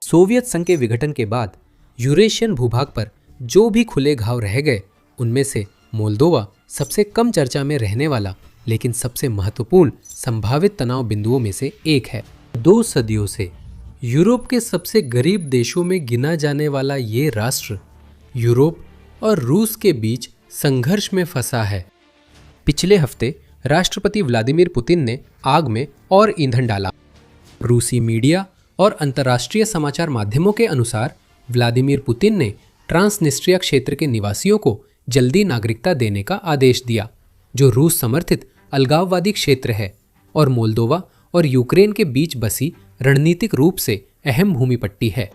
Soviet संघ के विघटन के बाद यूरेशियन भूभाग पर जो भी खुले घाव रह गए, उनमें से मोल्दोवा सबसे कम चर्चा में रहने वाला लेकिन सबसे महत्वपूर्ण संभावित तनाव बिंदुओं में से एक है। 2 सदियों से यूरोप के सबसे गरीब देशों में गिना जाने वाला ये राष्ट्र यूरोप और रूस के बीच संघर्ष में फंसा है। पिछले हफ्ते राष्ट्रपति व्लादिमीर पुतिन ने आग में और ईंधन डाला। रूसी मीडिया और अंतर्राष्ट्रीय समाचार माध्यमों के अनुसार व्लादिमीर पुतिन ने ट्रांसनिस्ट्रिया क्षेत्र के निवासियों को जल्दी नागरिकता देने का आदेश दिया, जो रूस समर्थित अलगाववादी क्षेत्र है और मोल्दोवा और यूक्रेन के बीच बसी रणनीतिक रूप से अहम भूमि पट्टी है।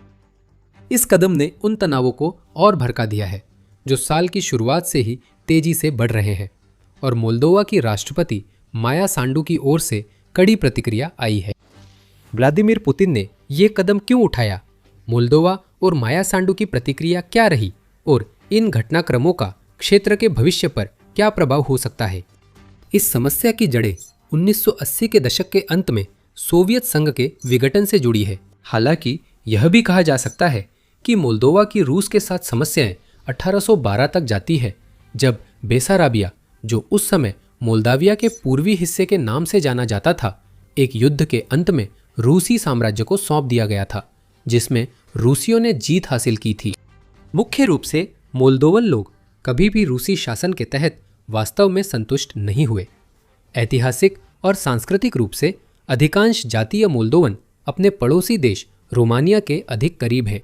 इस कदम ने उन तनावों को और भड़का दिया है जो साल की शुरुआत से ही तेजी से बढ़ रहे हैं और मोल्दोवा की राष्ट्रपति माया सांडू की ओर से कड़ी प्रतिक्रिया आई है। व्लादिमीर पुतिन ने ये कदम क्यों उठाया, मोल्दोवा और माया सांडू की प्रतिक्रिया क्या रही और इन घटनाक्रमों का क्षेत्र के भविष्य पर क्या प्रभाव हो सकता है। इस समस्या की जड़ें 1980 के दशक के अंत में सोवियत संघ के विघटन से जुड़ी है। हालांकि यह भी कहा जा सकता है कि मोल्दोवा की रूस के साथ समस्याएं 1812 तक जाती है, जब बेसाराबिया, जो उस समय मोल्दाविया के पूर्वी हिस्से के नाम से जाना जाता था, एक युद्ध के अंत में रूसी साम्राज्य को सौंप दिया गया था, जिसमें रूसियों ने जीत हासिल की थी। मुख्य रूप से मोल्दोवन लोग कभी भी रूसी शासन के तहत वास्तव में संतुष्ट नहीं हुए। ऐतिहासिक और सांस्कृतिक रूप से अधिकांश जातीय मोल्दोवन अपने पड़ोसी देश रोमानिया के अधिक करीब है।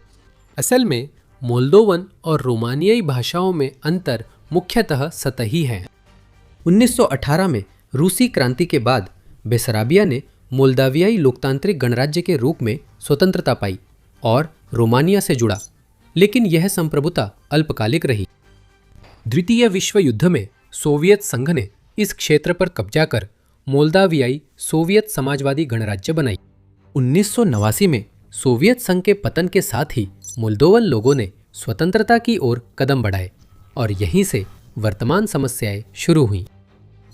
असल में मोल्दोवन और रोमानियाई भाषाओं में अंतर मुख्यतः सतही है। 1918 में रूसी क्रांति के बाद बेसराबिया ने मोल्दावियाई लोकतांत्रिक गणराज्य के रूप में स्वतंत्रता पाई और रोमानिया से जुड़ा, लेकिन यह संप्रभुता अल्पकालिक रही। द्वितीय विश्व युद्ध में सोवियत संघ ने इस क्षेत्र पर कब्जा कर मोल्दावियाई सोवियत समाजवादी गणराज्य बनाई। 1989 में सोवियत संघ के पतन के साथ ही मोल्दोवन लोगों ने स्वतंत्रता की ओर कदम बढ़ाए और यहीं से वर्तमान समस्याएं शुरू हुईं।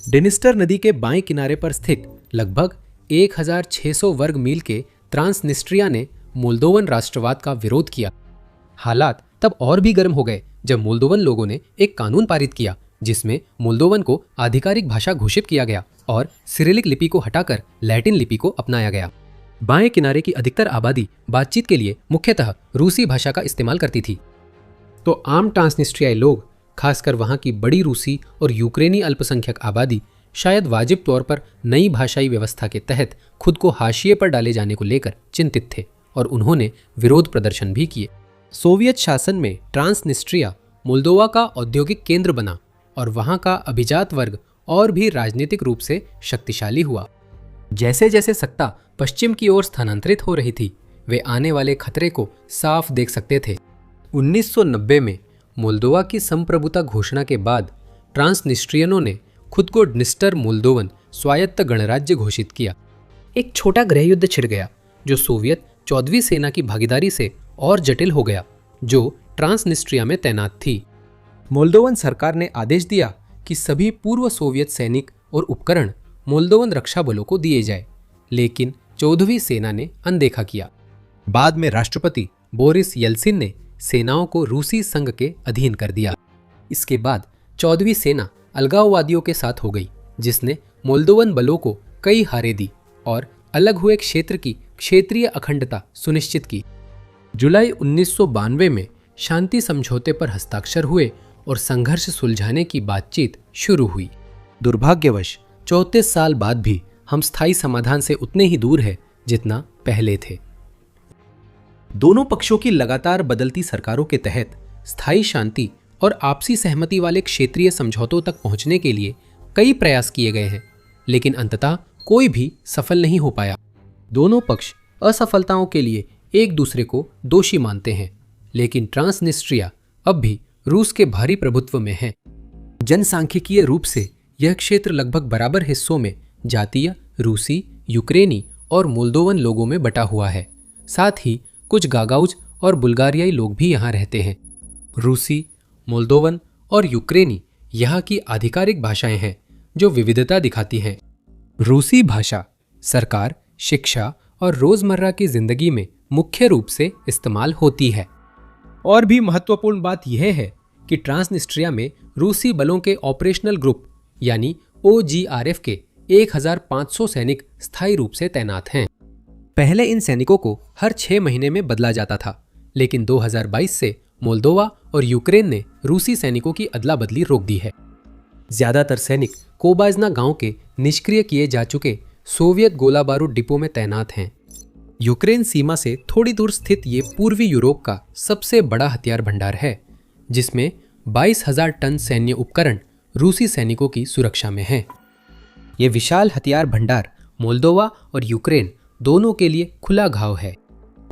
डिनिस्टर नदी के बाएं किनारे पर स्थित लगभग 1600 वर्ग मील के ट्रांसनिस्ट्रिया ने मोल्दोवन राष्ट्रवाद का विरोध किया। हालात तब और भी गर्म हो गए जब मोल्दोवन लोगों ने एक कानून पारित किया जिसमें मोल्दोवन को आधिकारिक भाषा घोषित किया गया और सिरिलिक लिपि को हटाकर लैटिन लिपि को अपनाया गया। बाएं किनारे की अधिकतर आबादी बातचीत के लिए मुख्यतः रूसी भाषा का इस्तेमाल करती थी, तो आम ट्रांसनिस्ट्रियाई लोग, खासकर वहां की बड़ी रूसी और यूक्रेनी अल्पसंख्यक आबादी, शायद वाजिब तौर पर नई भाषाई व्यवस्था के तहत खुद को हाशिए पर डाले जाने को लेकर चिंतित थे और उन्होंने विरोध प्रदर्शन भी किए। सोवियत शासन में ट्रांसनिस्ट्रिया मोल्दोवा का औद्योगिक केंद्र बना और वहां का अभिजात वर्ग और भी राजनीतिक रूप से शक्तिशाली हुआ। जैसे जैसे सत्ता पश्चिम की ओर स्थानांतरित हो रही थी, वे आने वाले खतरे को साफ देख सकते थे। 1990 में मोल्दोवा की संप्रभुता घोषणा के बाद ट्रांसनिस्ट्रियनों ने खुद को डिनिस्टर मोल्दोवन स्वायत्त गणराज्य घोषित किया। एक छोटा गृहयुद्ध छिड़ गया जो सोवियत 14वीं सेना की भागीदारी से और जटिल हो गया, जो ट्रांसनिस्ट्रिया में तैनात थी। मोल्दोवन सरकार ने आदेश दिया कि सभी पूर्व सोवियत सैनिक और उपकरण मोल्दोवन रक्षा बलों को दिए जाए, लेकिन 14वीं सेना ने अनदेखा किया। बाद में राष्ट्रपति बोरिस येल्सिन ने सेनाओं को रूसी संघ के अधीन कर दिया। इसके बाद 14वीं सेना अलगाववादियों के साथ हो गई, जिसने मोल्दोवन बलों को कई हारें दी और अलग हुए क्षेत्र की क्षेत्रीय अखंडता सुनिश्चित की। जुलाई 1992 में शांति समझौते पर हस्ताक्षर हुए और संघर्ष सुलझाने की बातचीत शुरू हुई। दुर्भाग्यवश 34 साल बाद भी हम स्थायी समाधान से उतने ही दूर हैं जितना पहले थे। दोनों पक्षों की लगातार बदलती सरकारों के तहत स्थायी शांति और आपसी सहमति वाले क्षेत्रीय समझौतों तक पहुंचने के लिए कई प्रयास किए गए हैं, लेकिन अंततः कोई भी सफल नहीं हो पाया। दोनों पक्ष असफलताओं के लिए एक दूसरे को दोषी मानते हैं, लेकिन ट्रांसनिस्ट्रिया अब भी रूस के भारी प्रभुत्व में है। जनसांख्यिकीय रूप से यह क्षेत्र लगभग बराबर हिस्सों में जातीय, रूसी, यूक्रेनी और मोल्दोवन लोगों में बटा हुआ है। साथ ही कुछ गागाउज और बुल्गारियाई लोग भी यहाँ रहते हैं। रूसी, मोल्दोवन और यूक्रेनी यहाँ की आधिकारिक भाषाएं हैं जो विविधता दिखाती हैं। रूसी भाषा सरकार, शिक्षा और रोजमर्रा की जिंदगी में मुख्य रूप से इस्तेमाल होती है। और भी महत्वपूर्ण बात यह है कि ट्रांसनिस्ट्रिया में रूसी बलों के ऑपरेशनल ग्रुप यानी OGRF के 1500 सैनिक स्थायी रूप से तैनात हैं। पहले इन सैनिकों को हर 6 महीने में बदला जाता था, लेकिन 2022 से मोल्दोवा और यूक्रेन ने रूसी सैनिकों की अदला बदली रोक दी है। ज्यादातर सैनिक कोबाजना गांव के निष्क्रिय किए जा चुके सोवियत गोला बारूद डिपो में तैनात हैं। यूक्रेन सीमा से थोड़ी दूर स्थित ये पूर्वी यूरोप का सबसे बड़ा हथियार भंडार है, जिसमें 22,000 टन सैन्य उपकरण रूसी सैनिकों की सुरक्षा में हैं। ये विशाल हथियार भंडार मोल्दोवा और यूक्रेन दोनों के लिए खुला घाव है।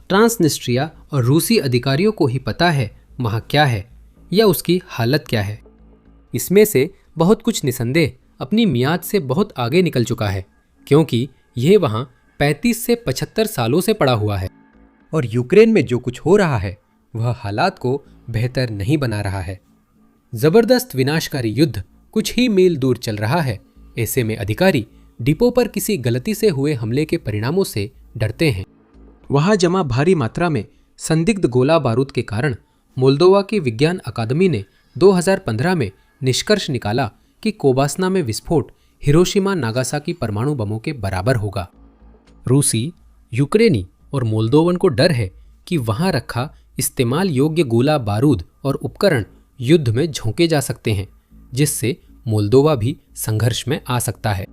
ट्रांसनिस्ट्रिया और रूसी अधिकारियों को ही पता है वहाँ क्या है या उसकी हालत क्या है। इसमें से बहुत कुछ निसंदेह अपनी मियाद से बहुत आगे निकल चुका है, क्योंकि यह वहाँ 35 से 75 सालों से पड़ा हुआ है। और यूक्रेन में जो कुछ हो रहा है वह हालात को बेहतर नहीं बना रहा है। जबरदस्त विनाशकारी युद्ध कुछ ही मील दूर चल रहा है। ऐसे में अधिकारी डिपो पर किसी गलती से हुए हमले के परिणामों से डरते हैं। वहां जमा भारी मात्रा में संदिग्ध गोला बारूद के कारण मोल्दोवा की विज्ञान अकादमी ने 2015 में निष्कर्ष निकाला कि कोबास्ना में विस्फोट हिरोशिमा नागासाकी परमाणु बमों के बराबर होगा। रूसी, यूक्रेनी और मोल्दोवन को डर है कि वहां रखा इस्तेमाल योग्य गोला बारूद और उपकरण युद्ध में झोंके जा सकते हैं, जिससे मोल्दोवा भी संघर्ष में आ सकता है।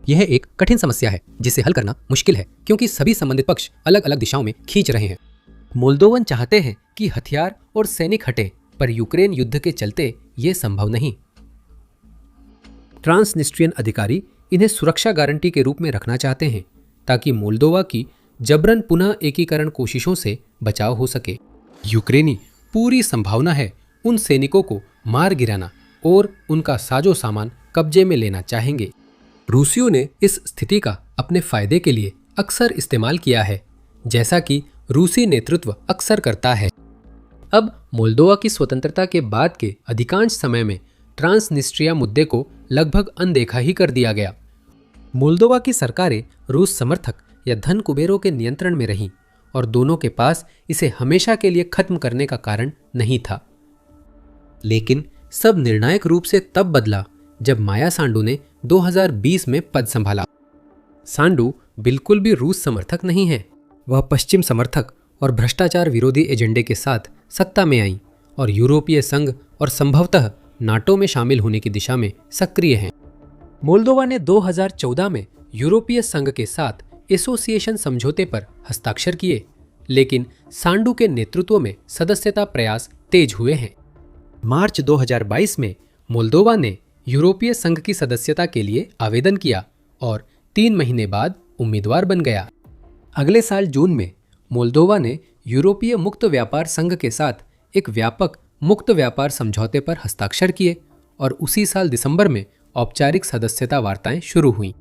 यह एक कठिन समस्या है जिसे हल करना मुश्किल है, क्योंकि सभी संबंधित पक्ष अलग अलग दिशाओं में खींच रहे हैं। मोल्दोवन चाहते हैं कि हथियार और सैनिक हटे, पर यूक्रेन युद्ध के चलते यह संभव नहीं। ट्रांसनिस्ट्रियन अधिकारी इन्हें सुरक्षा गारंटी के रूप में रखना चाहते हैं ताकि मोल्दोवा की जबरन पुनः एकीकरण कोशिशों से बचाव हो सके। यूक्रेनी पूरी संभावना है उन सैनिकों को मार गिराना और उनका साजो सामान कब्जे में लेना चाहेंगे। रूसियों ने इस स्थिति का अपने फायदे के लिए अक्सर इस्तेमाल किया है, जैसा कि रूसी नेतृत्व अक्सर करता है। अब मोल्दोवा की स्वतंत्रता के बाद के अधिकांश समय में ट्रांसनिस्ट्रिया मुद्दे को लगभग अनदेखा ही कर दिया गया। मोल्दोवा की सरकारें रूस समर्थक या धन कुबेरों के नियंत्रण में रहीं और दोनों के पास इसे हमेशा के लिए खत्म करने का कारण नहीं था। लेकिन सब निर्णायक रूप से तब बदला जब माया सांडू ने 2020 में पद संभाला। सांडू बिल्कुल भी रूस समर्थक नहीं है। वह पश्चिम समर्थक और भ्रष्टाचार विरोधी एजेंडे के साथ सत्ता में आई और यूरोपीय संघ और संभवतः नाटो में शामिल होने की दिशा में सक्रिय हैं। मोल्दोवा ने 2014 में यूरोपीय संघ के साथ एसोसिएशन समझौते पर हस्ताक्षर किए, लेकिन सांडू के नेतृत्व में सदस्यता प्रयास तेज हुए हैं। मार्च 2022 में मोल्दोवा ने यूरोपीय संघ की सदस्यता के लिए आवेदन किया और 3 महीने बाद उम्मीदवार बन गया। अगले साल जून में मोल्दोवा ने यूरोपीय मुक्त व्यापार संघ के साथ एक व्यापक मुक्त व्यापार समझौते पर हस्ताक्षर किए और उसी साल दिसंबर में औपचारिक सदस्यता वार्ताएं शुरू हुईं।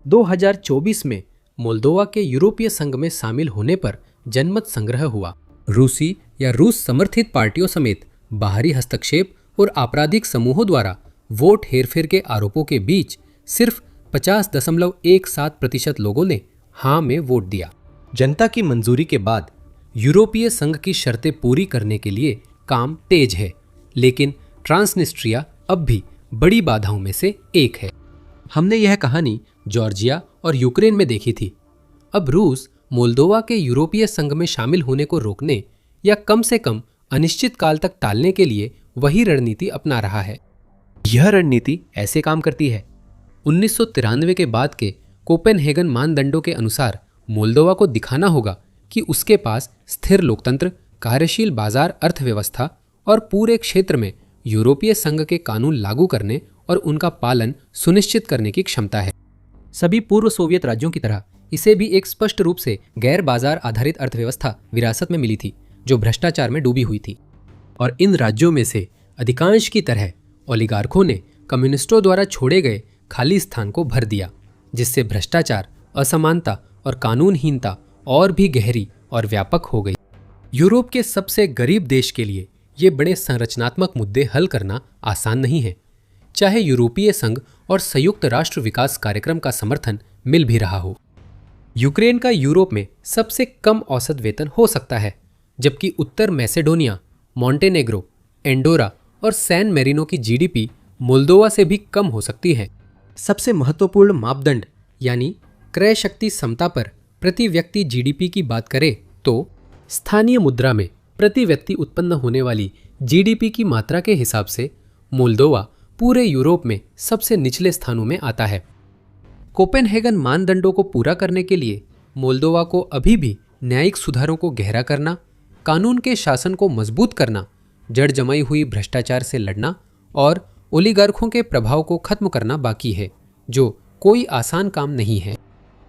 2024 में मोल्दोवा के यूरोपीय संघ में शामिल होने पर जनमत संग्रह हुआ। रूसी या रूस समर्थित पार्टियों समेत बाहरी हस्तक्षेप और आपराधिक समूहों द्वारा वोट हेरफेर के आरोपों के बीच सिर्फ 50.17% लोगों ने हाँ में वोट दिया। जनता की मंजूरी के बाद यूरोपीय संघ की शर्तें पूरी करने के लिए काम तेज है, लेकिन ट्रांसनिस्ट्रिया अब भी बड़ी बाधाओं में से एक है। हमने यह कहानी जॉर्जिया और यूक्रेन में देखी थी। अब रूस मोल्दोवा के यूरोपीय संघ में शामिल होने को रोकने या कम से कम अनिश्चित काल तक टालने के लिए वही रणनीति अपना रहा है। यह रणनीति ऐसे काम करती है। 1993 के बाद के कोपेनहेगन मानदंडों के अनुसार मोल्दोवा को दिखाना होगा कि उसके पास स्थिर लोकतंत्र, कार्यशील बाजार अर्थव्यवस्था और पूरे क्षेत्र में यूरोपीय संघ के कानून लागू करने और उनका पालन सुनिश्चित करने की क्षमता है। सभी पूर्व सोवियत राज्यों की तरह इसे भी एक स्पष्ट रूप से गैर बाजार आधारित अर्थव्यवस्था विरासत में मिली थी, जो भ्रष्टाचार में डूबी हुई थी। और इन राज्यों में से अधिकांश की तरह ओलिगार्कों ने कम्युनिस्टों द्वारा छोड़े गए खाली स्थान को भर दिया, जिससे भ्रष्टाचार, असमानता और कानूनहीनता और भी गहरी और व्यापक हो गई। यूरोप के सबसे गरीब देश के लिए ये बड़े संरचनात्मक मुद्दे हल करना आसान नहीं है, चाहे यूरोपीय संघ और संयुक्त राष्ट्र विकास कार्यक्रम का समर्थन मिल भी रहा हो। यूक्रेन का यूरोप में सबसे कम औसत वेतन हो सकता है, जबकि उत्तर मैसेडोनिया, मॉन्टेनेग्रो, एंडोरा और सैन मेरिनो की जीडीपी मोल्दोवा से भी कम हो सकती है। सबसे महत्वपूर्ण मापदंड यानी क्रय शक्ति समता पर प्रति व्यक्ति जीडीपी की बात करें तो स्थानीय मुद्रा में प्रति व्यक्ति उत्पन्न होने वाली जीडीपी की मात्रा के हिसाब से मोल्दोवा पूरे यूरोप में सबसे निचले स्थानों में आता है। कोपेनहेगन मानदंडों को पूरा करने के लिए मोल्दोवा को अभी भी न्यायिक सुधारों को गहरा करना, कानून के शासन को मजबूत करना, जड़ जमाई हुई भ्रष्टाचार से लड़ना और ओलिगार्कों के प्रभाव को खत्म करना बाकी है, जो कोई आसान काम नहीं है।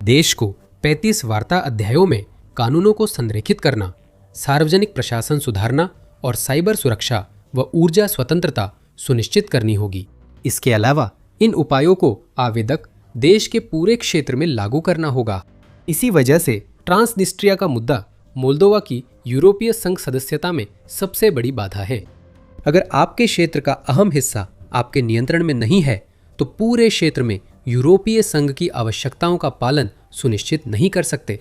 देश को 35 वार्ता अध्यायों में कानूनों को संरेखित करना, सार्वजनिक प्रशासन सुधारना और साइबर सुरक्षा व ऊर्जा स्वतंत्रता सुनिश्चित करनी होगी। इसके अलावा इन उपायों को आवेदक देश के पूरे क्षेत्र में लागू करना होगा। इसी वजह से ट्रांसनिस्ट्रिया का मुद्दा मोल्दोवा की यूरोपीय संघ सदस्यता में सबसे बड़ी बाधा है। अगर आपके क्षेत्र का अहम हिस्सा आपके नियंत्रण में नहीं है तो पूरे क्षेत्र में यूरोपीय संघ की आवश्यकताओं का पालन सुनिश्चित नहीं कर सकते।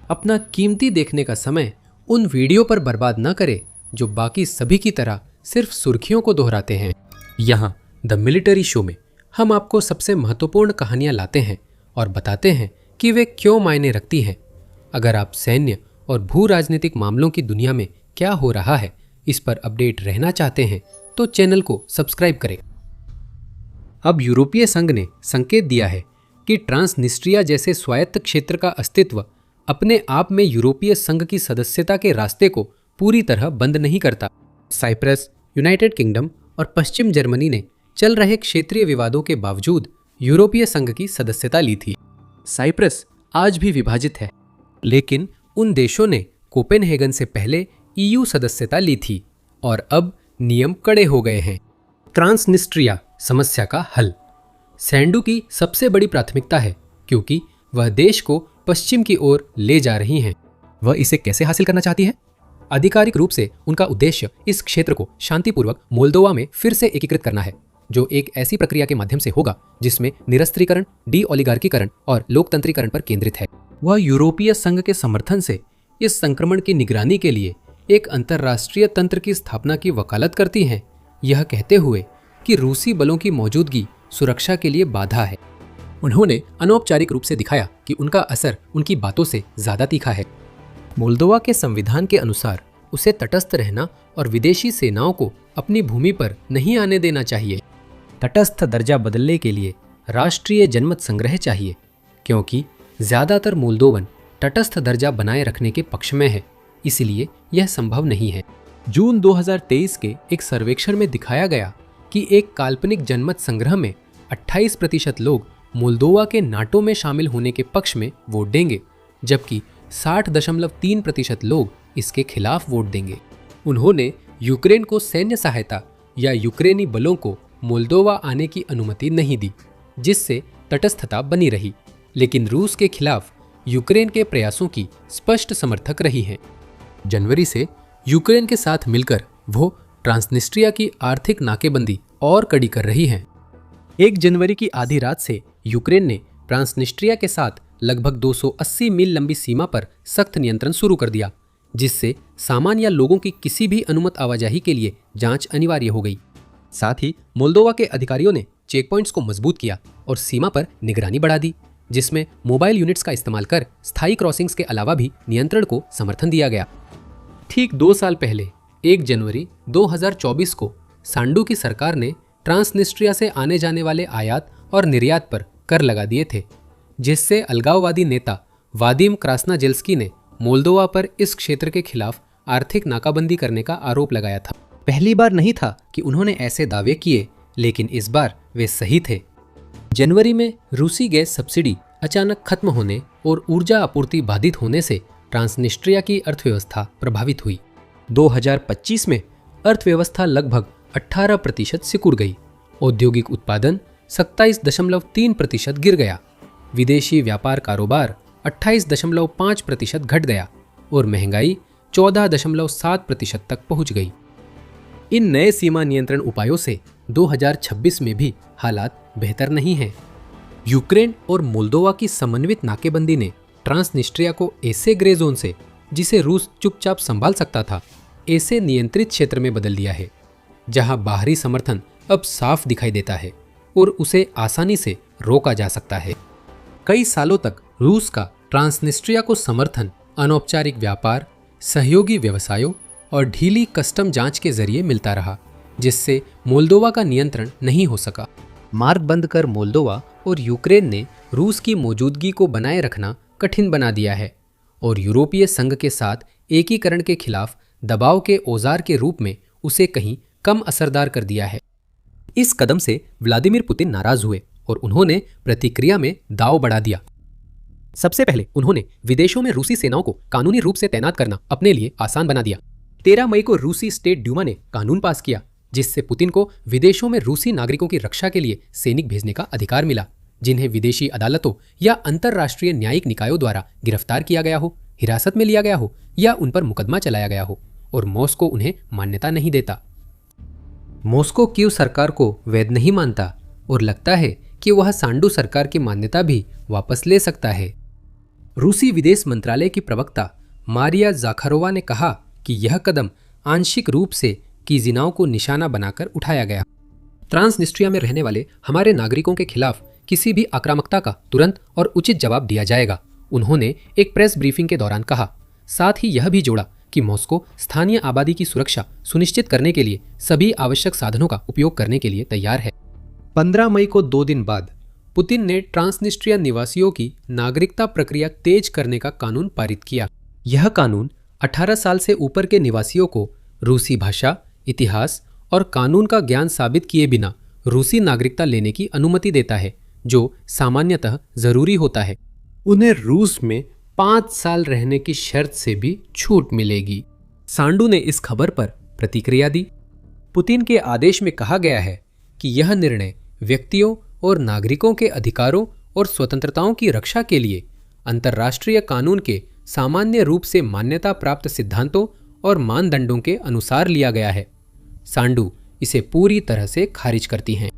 अपना कीमती देखने का समय उन वीडियो पर बर्बाद न करें जो बाकी सभी की तरह सिर्फ सुर्खियों को दोहराते हैं। यहाँ द मिलिट्री शो में हम आपको सबसे महत्वपूर्ण कहानियां लाते हैं और बताते हैं कि वे क्यों मायने रखती हैं। अगर आप सैन्य और भू राजनीतिक मामलों की दुनिया में क्या हो रहा है इस पर अपडेट रहना चाहते हैं तो चैनल को सब्सक्राइब करें। अब यूरोपीय संघ ने संकेत दिया है कि ट्रांसनिस्ट्रिया जैसे स्वायत्त क्षेत्र का अस्तित्व अपने आप में यूरोपीय संघ की सदस्यता के रास्ते को पूरी तरह बंद नहीं करता। साइप्रस, यूनाइटेड किंगडम और पश्चिम जर्मनी ने चल रहे क्षेत्रीय विवादों के बावजूद यूरोपीय संघ की सदस्यता ली थी। साइप्रस आज भी विभाजित है, लेकिन उन देशों ने कोपेनहेगन से पहले ईयू सदस्यता ली थी और अब नियम कड़े हो गए हैं। ट्रांसनिस्ट्रिया समस्या का हल सैंडू की सबसे बड़ी प्राथमिकता है, क्योंकि वह देश को पश्चिम की ओर ले जा रही हैं। वह इसे कैसे हासिल करना चाहती है? आधिकारिक रूप से उनका उद्देश्य इस क्षेत्र को शांतिपूर्वक मोल्दोवा में फिर से एकीकृत करना है, जो एक ऐसी प्रक्रिया के माध्यम से होगा जिसमें निरस्त्रीकरण, डी ओलिगार्कीकरण और लोकतंत्रीकरण पर केंद्रित है। वह यूरोपीय संघ के समर्थन से इस संक्रमण की निगरानी के लिए एक अंतर्राष्ट्रीय तंत्र की स्थापना की वकालत करती हैं, यह कहते हुए कि रूसी बलों की मौजूदगी सुरक्षा के लिए बाधा है। उन्होंने अनौपचारिक रूप से दिखाया कि उनका असर उनकी बातों से ज्यादा तीखा है। मोल्दोवा के संविधान के अनुसार उसे तटस्थ रहना और विदेशी सेनाओं को अपनी भूमि पर नहीं आने देना चाहिए। तटस्थ दर्जा बदलने के लिए राष्ट्रीय जनमत संग्रह चाहिए, क्योंकि ज्यादातर मोल्दोवन तटस्थ दर्जा बनाए रखने के पक्ष में है, इसलिए यह संभव नहीं है। जून 2023 के एक सर्वेक्षण में दिखाया गया कि एक काल्पनिक जनमत संग्रह में 28% लोग मोल्दोवा के नाटो में शामिल होने के पक्ष में वोट देंगे, जबकि 60.3% लोग इसके खिलाफ वोट देंगे। उन्होंने यूक्रेन को सैन्य सहायता या यूक्रेनी बलों को मोल्दोवा आने की अनुमति नहीं दी, जिससे तटस्थता बनी रही, लेकिन रूस के खिलाफ यूक्रेन के प्रयासों की स्पष्ट समर्थक रही है। जनवरी से यूक्रेन के साथ मिलकर वो ट्रांसनिस्ट्रिया की आर्थिक नाकेबंदी और कड़ी कर रही है। 1 जनवरी की आधी रात से यूक्रेन ने ट्रांसनिस्ट्रिया के साथ लगभग 280 मील लंबी सीमा पर सख्त नियंत्रण शुरू कर दिया, जिससे सामान या लोगों की किसी भी अनुमत आवाजाही के लिए जांच अनिवार्य हो गई। साथ ही मोल्दोवा के अधिकारियों ने चेक पॉइंट्स को मजबूत किया और सीमा पर निगरानी बढ़ा दी, जिसमें मोबाइल यूनिट्स का इस्तेमाल कर स्थायी क्रॉसिंग्स के अलावा भी नियंत्रण को समर्थन दिया गया। ठीक 2 साल पहले 1 जनवरी 2024 को सांडू की सरकार ने ट्रांसनिस्ट्रिया से आने जाने वाले आयात और निर्यात पर कर लगा दिए थे, जिससे अलगाववादी नेता वादिम क्रास्नाजेल्स्की ने मोल्दोवा पर इस क्षेत्र के खिलाफ आर्थिक नाकाबंदी करने का आरोप लगाया था। पहली बार नहीं था कि उन्होंने ऐसे दावे किए, लेकिन इस बार वे सही थे। जनवरी में रूसी गैस सब्सिडी अचानक खत्म होने और ऊर्जा आपूर्ति बाधित होने से ट्रांसनिस्ट्रिया की अर्थव्यवस्था प्रभावित हुई। 2025 में अर्थव्यवस्था लगभग 18% सिकुड़ गई। औद्योगिक उत्पादन 27.3% गिर गया। विदेशी व्यापार कारोबार 28.5% घट गया और महंगाई 14.7% तक पहुंच गई। इन नए सीमा नियंत्रण उपायों से 2026 में भी हालात बेहतर नहीं हैं। यूक्रेन और मोल्दोवा की समन्वित नाकेबंदी ने ट्रांसनिस्ट्रिया को ऐसे ग्रे जोन से, जिसे रूस चुपचाप संभाल सकता था, ऐसे नियंत्रित क्षेत्र में बदल दिया है जहां बाहरी समर्थन अब साफ दिखाई देता है और उसे आसानी से रोका जा सकता है। कई सालों तक रूस का ट्रांसनिस्ट्रिया को समर्थन अनौपचारिक व्यापार, सहयोगी व्यवसायों और ढीली कस्टम जांच के जरिए मिलता रहा, जिससे मोल्दोवा का नियंत्रण नहीं हो सका। मार्ग बंद कर मोल्दोवा और यूक्रेन ने रूस की मौजूदगी को बनाए रखना कठिन बना दिया है और यूरोपीय संघ के साथ एकीकरण के खिलाफ दबाव के औजार के रूप में उसे कहीं कम असरदार कर दिया है। इस कदम से व्लादिमीर पुतिन नाराज हुए और उन्होंने प्रतिक्रिया में दांव बढ़ा दिया। सबसे पहले उन्होंने विदेशों में रूसी सेनाओं को कानूनी रूप से तैनात करना अपने लिए आसान बना दिया। 13 मई को रूसी स्टेट ड्यूमा ने कानून पास किया, जिससे पुतिन को विदेशों में रूसी नागरिकों की रक्षा के लिए सैनिक भेजने का अधिकार मिला, जिन्हें विदेशी अदालतों या अंतर्राष्ट्रीय न्यायिक निकायों द्वारा गिरफ्तार किया गया हो, हिरासत में लिया गया हो या उन पर मुकदमा चलाया गया हो, और मॉस्को उन्हें मान्यता नहीं देता। मॉस्को कीव सरकार को वैध नहीं मानता और लगता है कि वह सांडू सरकार की मान्यता भी वापस ले सकता है। रूसी विदेश मंत्रालय की प्रवक्ता मारिया जाखारोवा ने कहा कि यह कदम आंशिक रूप से कीजिनाओं को निशाना बनाकर उठाया गया। ट्रांसनिस्ट्रिया में रहने वाले हमारे नागरिकों के खिलाफ किसी भी आक्रामकता का तुरंत और उचित जवाब दिया जाएगा, उन्होंने एक प्रेस ब्रीफिंग के दौरान कहा। साथ ही यह भी जोड़ा कि मॉस्को स्थानीय आबादी की सुरक्षा सुनिश्चित करने के लिए सभी आवश्यक साधनों का उपयोग करने के लिए तैयार है। 15 मई को 2 दिन बाद पुतिन ने ट्रांसनिस्ट्रिया निवासियों की नागरिकता प्रक्रिया तेज करने का कानून पारित किया। यह कानून 18 साल से ऊपर के निवासियों को रूसी भाषा, इतिहास और कानून का ज्ञान साबित किए बिना रूसी नागरिकता लेने की अनुमति देता है, जो सामान्यतः जरूरी होता है। उन्हें रूस में 5 साल रहने की शर्त से भी छूट मिलेगी। सांडू ने इस खबर पर प्रतिक्रिया दी। पुतिन के आदेश में कहा गया है कि यह निर्णय व्यक्तियों और नागरिकों के अधिकारों और स्वतंत्रताओं की रक्षा के लिए अंतर्राष्ट्रीय कानून के सामान्य रूप से मान्यता प्राप्त सिद्धांतों और मानदंडों के अनुसार लिया गया है। सांडू इसे पूरी तरह से खारिज करती हैं।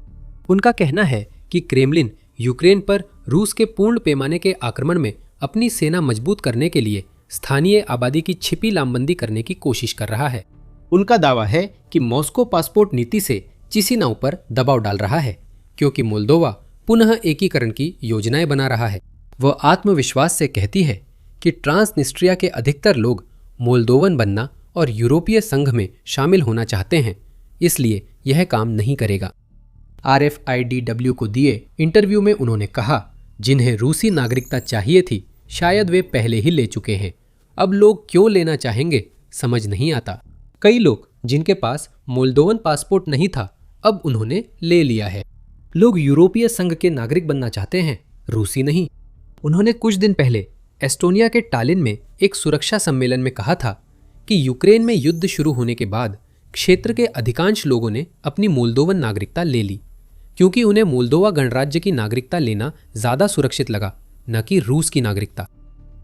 उनका कहना है कि क्रेमलिन यूक्रेन पर रूस के पूर्ण पैमाने के आक्रमण में अपनी सेना मजबूत करने के लिए स्थानीय आबादी की छिपी लामबंदी करने की कोशिश कर रहा है। उनका दावा है कि मॉस्को पासपोर्ट नीति से चिसिनाउ पर दबाव डाल रहा है, क्योंकि मोल्दोवा पुनः एकीकरण की योजनाएं बना रहा है। वह आत्मविश्वास से कहती है कि ट्रांसनिस्ट्रिया के अधिकतर लोग मोल्दोवन बनना और यूरोपीय संघ में शामिल होना चाहते हैं, इसलिए यह काम नहीं करेगा। RFIDW को दिए इंटरव्यू में उन्होंने कहा, जिन्हें रूसी नागरिकता चाहिए थी शायद वे पहले ही ले चुके हैं। अब लोग क्यों लेना चाहेंगे समझ नहीं आता। कई लोग जिनके पास मोल्दोवन पासपोर्ट नहीं था, अब उन्होंने ले लिया है। लोग यूरोपीय संघ के नागरिक बनना चाहते हैं, रूसी नहीं। उन्होंने कुछ दिन पहले एस्टोनिया के टालिन में एक सुरक्षा सम्मेलन में कहा था कि यूक्रेन में युद्ध शुरू होने के बाद क्षेत्र के अधिकांश लोगों ने अपनी मोल्दोवन नागरिकता ले ली, क्योंकि उन्हें मोल्दोवा गणराज्य की नागरिकता लेना ज्यादा सुरक्षित लगा, न कि रूस की नागरिकता।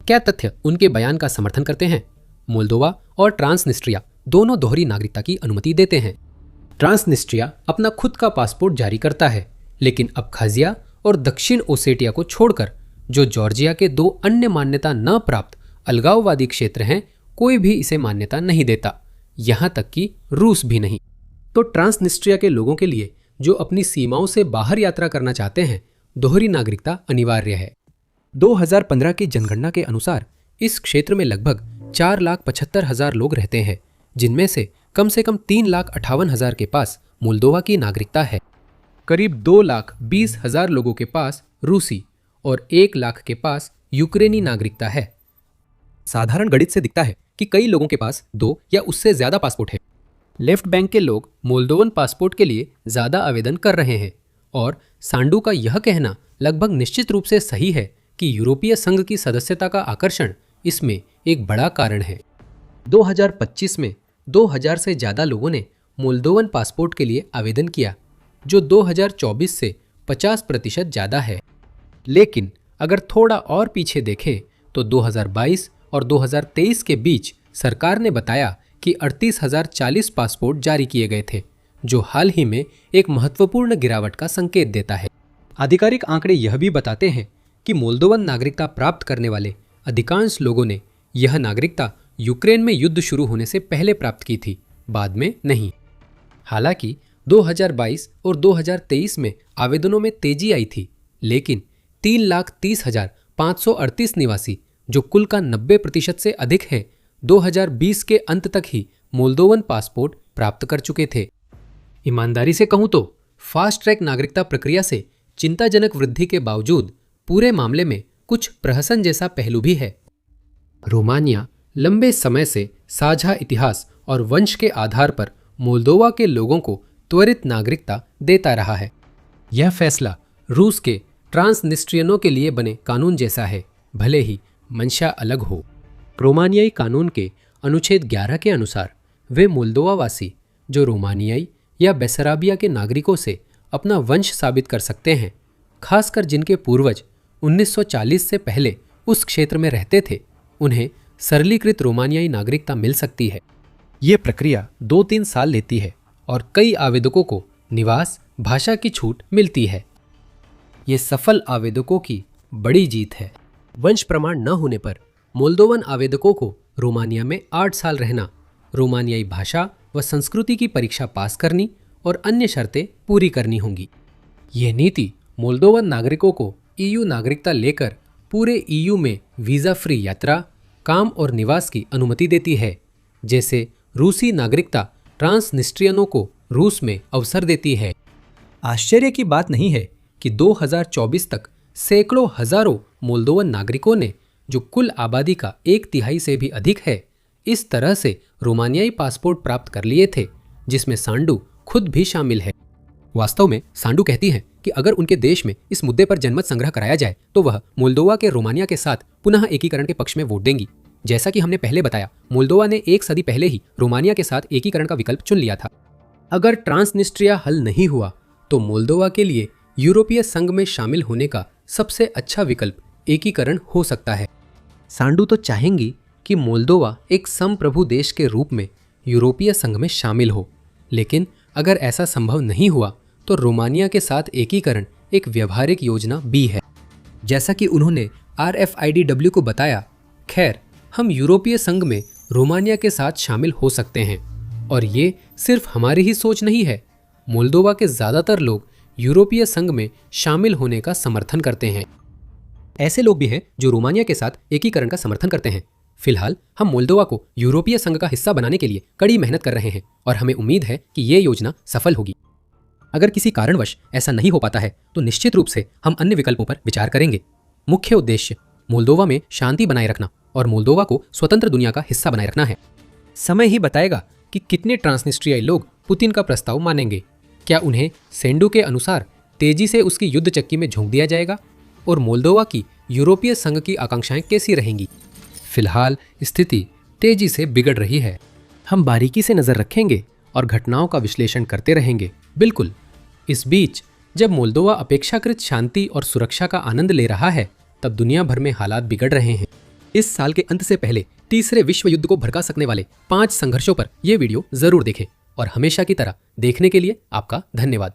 क्या तथ्य उनके बयान का समर्थन करते हैं? मोल्दोवा और ट्रांसनिस्ट्रिया दोनों दोहरी नागरिकता की अनुमति देते हैं। ट्रांसनिस्ट्रिया अपना खुद का पासपोर्ट जारी करता है, लेकिन अबखाजिया और दक्षिण ओसेटिया को छोड़कर, जो जॉर्जिया के 2 अन्य मान्यता न प्राप्त अलगाववादी क्षेत्र हैं, कोई भी इसे मान्यता नहीं देता, यहां तक कि रूस भी नहीं। तो ट्रांसनिस्ट्रिया के लोगों के लिए जो अपनी सीमाओं से बाहर यात्रा करना चाहते हैं, दोहरी नागरिकता अनिवार्य है। 2015 की जनगणना के अनुसार इस क्षेत्र में लगभग 4,75,000 लोग रहते हैं, जिनमें से कम 3,58,000 के पास मोल्दोवा की नागरिकता है। करीब 2,20,000 लोगों के पास रूसी और 1 लाख के पास यूक्रेनी नागरिकता है। साधारण गणित से दिखता है कि कई लोगों के पास 2 या उससे ज्यादा पासपोर्ट है। लेफ्ट बैंक के लोग मोल्दोवन पासपोर्ट के लिए ज्यादा आवेदन कर रहे हैं, और सांडू का यह कहना लगभग निश्चित रूप से सही है कि यूरोपीय संघ की सदस्यता का आकर्षण इसमें एक बड़ा कारण है। 2025 में 2000 से ज्यादा लोगों ने मोल्दोवन पासपोर्ट के लिए आवेदन किया, जो 2024 से 50% ज्यादा है। लेकिन अगर थोड़ा और पीछे देखें तो 2022 और 2023 के बीच सरकार ने बताया कि 38,040 पासपोर्ट जारी किए गए थे, जो हाल ही में एक महत्वपूर्ण गिरावट का संकेत देता है। आधिकारिक आंकड़े यह भी बताते हैं कि मोल्दोवन नागरिकता प्राप्त करने वाले अधिकांश लोगों ने यह नागरिकता यूक्रेन में युद्ध शुरू होने से पहले प्राप्त की थी, बाद में नहीं। हालांकि 2022 और 2023 में आवेदनों में तेजी आई थी, लेकिन 3,30,538 निवासी, जो कुल का 90% से अधिक है, 2020 के अंत तक ही मोल्दोवन पासपोर्ट प्राप्त कर चुके थे। ईमानदारी से कहूं तो फास्ट ट्रैक नागरिकता प्रक्रिया से चिंताजनक वृद्धि के बावजूद पूरे मामले में कुछ प्रहसन जैसा पहलू भी है। रोमानिया लंबे समय से साझा इतिहास और वंश के आधार पर मोल्दोवा के लोगों को त्वरित नागरिकता देता रहा है। यह फैसला रूस के ट्रांसनिस्ट्रियनों के लिए बने कानून जैसा है, भले ही मंशा अलग हो। रोमानियाई कानून के अनुच्छेद 11 के अनुसार वे मोल्दोवा वासी जो रोमानियाई या बेसराबिया के नागरिकों से अपना वंश साबित कर सकते हैं, खासकर जिनके पूर्वज 1940 से पहले उस क्षेत्र में रहते थे, उन्हें सरलीकृत रोमानियाई नागरिकता मिल सकती है। ये प्रक्रिया 2-3 साल लेती है और कई आवेदकों को निवास भाषा की छूट मिलती है। ये सफल आवेदकों की बड़ी जीत है। वंश प्रमाण न होने पर मोल्दोवन आवेदकों को रोमानिया में 8 साल रहना, रोमानियाई भाषा व संस्कृति की परीक्षा पास करनी और अन्य शर्तें पूरी करनी होंगी। यह नीति मोल्दोवन नागरिकों को EU नागरिकता लेकर पूरे EU में वीज़ा फ्री यात्रा, काम और निवास की अनुमति देती है, जैसे रूसी नागरिकता ट्रांसनिस्ट्रियनों को रूस में अवसर देती है। आश्चर्य की बात नहीं है कि 2024 तक सैकड़ों हजारों मोल्दोवन नागरिकों ने, जो कुल आबादी का 1/3 से भी अधिक है, इस तरह से रोमानियाई पासपोर्ट प्राप्त कर लिए थे, जिसमें सांडू खुद भी शामिल है। वास्तव में सांडू कहती है कि अगर उनके देश में इस मुद्दे पर जनमत संग्रह कराया जाए तो वह मोल्दोवा के रोमानिया के साथ पुनः एकीकरण के पक्ष में वोट देंगी। जैसा कि हमने पहले बताया, मोल्दोवा ने 1 सदी पहले ही रोमानिया के साथ एकीकरण का विकल्प चुन लिया था। अगर ट्रांसनिस्ट्रिया हल नहीं हुआ तो मोल्दोवा के लिए यूरोपीय संघ में शामिल होने का सबसे अच्छा विकल्प एकीकरण हो सकता है। सांडू तो चाहेंगी कि मोल्दोवा एक संप्रभु देश के रूप में यूरोपीय संघ में शामिल हो, लेकिन अगर ऐसा संभव नहीं हुआ तो रोमानिया के साथ एकीकरण एक व्यवहारिक योजना भी है। जैसा कि उन्होंने RFIDW को बताया, खैर, हम यूरोपीय संघ में रोमानिया के साथ शामिल हो सकते हैं, और ये सिर्फ हमारी ही सोच नहीं है। मोल्दोवा के ज़्यादातर लोग यूरोपीय संघ में शामिल होने का समर्थन करते हैं। ऐसे लोग भी हैं जो रोमानिया के साथ एकीकरण का समर्थन करते हैं। फिलहाल हम मोल्दोवा को यूरोपीय संघ का हिस्सा बनाने के लिए कड़ी मेहनत कर रहे हैं और हमें उम्मीद है कि ये योजना सफल होगी। अगर किसी कारणवश ऐसा नहीं हो पाता है तो निश्चित रूप से हम अन्य विकल्पों पर विचार करेंगे। मुख्य उद्देश्य मोल्दोवा में शांति बनाए रखना और मोल्दोवा को स्वतंत्र दुनिया का हिस्सा बनाए रखना है। समय ही बताएगा कि कितने ट्रांसनिस्ट्रियाई लोग पुतिन का प्रस्ताव मानेंगे। क्या उन्हें सेंडू के अनुसार तेजी से उसकी युद्ध चक्की में झोंक दिया जाएगा, और मोल्दोवा की यूरोपीय संघ की आकांक्षाएं कैसी रहेंगी? फिलहाल स्थिति तेजी से बिगड़ रही है। हम बारीकी से नजर रखेंगे और घटनाओं का विश्लेषण करते रहेंगे। बिल्कुल। इस बीच जब मोल्दोवा अपेक्षाकृत शांति और सुरक्षा का आनंद ले रहा है, तब दुनिया भर में हालात बिगड़ रहे हैं। इस साल के अंत से पहले तीसरे विश्व युद्ध को भड़का सकने वाले 5 संघर्षों पर यह वीडियो जरूर देखें, और हमेशा की तरह देखने के लिए आपका धन्यवाद।